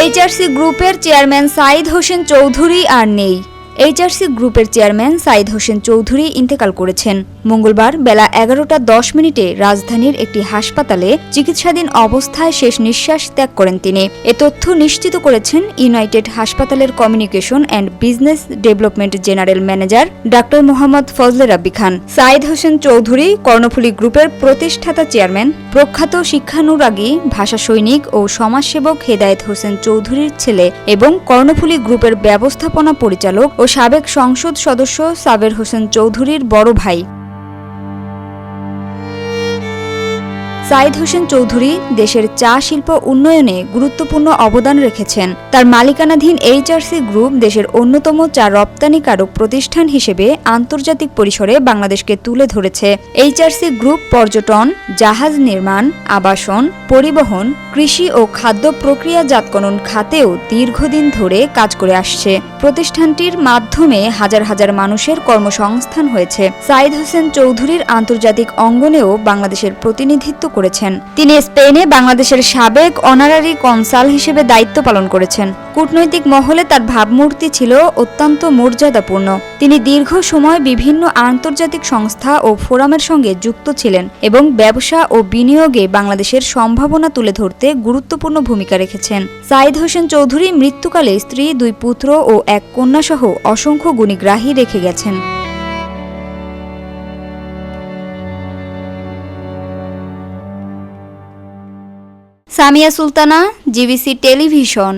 HRC গ্রুপের chairman Saeed Hossain Chowdhury আর নেই। HRC গ্রুপের চেয়ারম্যান সাইদ হোসেন চৌধুরী ইন্তেকাল করেছেন। মঙ্গলবার বেলা 11:10 রাজধানীর একটি হাসপাতালে চিকিৎসাধীন অবস্থায় শেষ নিঃশ্বাস ত্যাগ করেন তিনি। এ তথ্য নিশ্চিত করেছেন ইউনাইটেড হাসপাতালের communication and business development general manager doctor Mohammad Fazle Rabbi Khan. Saeed Hossain Chowdhury Karnaphuli গ্রুপের প্রতিষ্ঠাতা চেয়ারম্যান, প্রখ্যাত শিক্ষানুরাগী, ভাষা সৈনিক ও সমাজসেবক হেদায়েত হোসেন চৌধুরীর ছেলে এবং কর্ণফুলী গ্রুপের ব্যবস্থাপনা পরিচালক ও সাবেক সংসদ সদস্য সাবের হোসেন চৌধুরীর বড় ভাই। সাইদ হোসেন চৌধুরী দেশের চা শিল্প উন্নয়নে গুরুত্বপূর্ণ অবদান রেখেছেন। তার মালিকানাধীন এইচআরসি গ্রুপ দেশের অন্যতম চা রপ্তানিকারক প্রতিষ্ঠান হিসেবে আন্তর্জাতিক পরিসরে বাংলাদেশকে তুলে ধরেছে। এইচআরসি গ্রুপ পর্যটন, জাহাজ নির্মাণ, আবাসন, পরিবহন, কৃষি ও খাদ্য প্রক্রিয়াজাতকরণ খাতেও দীর্ঘদিন ধরে কাজ করে আসছে। প্রতিষ্ঠানটির মাধ্যমে হাজার হাজার মানুষের কর্মসংস্থান হয়েছে। সাইদ হোসেন চৌধুরীর আন্তর্জাতিক অঙ্গনেও বাংলাদেশের প্রতিনিধিত্ব করেছেন। তিনি স্পেনে বাংলাদেশের সাবেক অনারারি কনসাল হিসেবে দায়িত্ব পালন করেছেন। কূটনৈতিক মহলে তার ভাবমূর্তি ছিল অত্যন্ত মর্যাদাপূর্ণ। তিনি দীর্ঘ সময় বিভিন্ন আন্তর্জাতিক সংস্থা ও ফোরামের সঙ্গে যুক্ত ছিলেন এবং ব্যবসা ও বিনিয়োগে বাংলাদেশের সম্ভাবনা তুলে ধরতে গুরুত্বপূর্ণ ভূমিকা রেখেছেন। সাইদ হোসেন চৌধুরী মৃত্যুকালে স্ত্রী, 2 পুত্র ও 1 কন্যাসহ অসংখ্য গুণীগ্রাহী রেখে গেছেন। Samia Sultana, GBC television.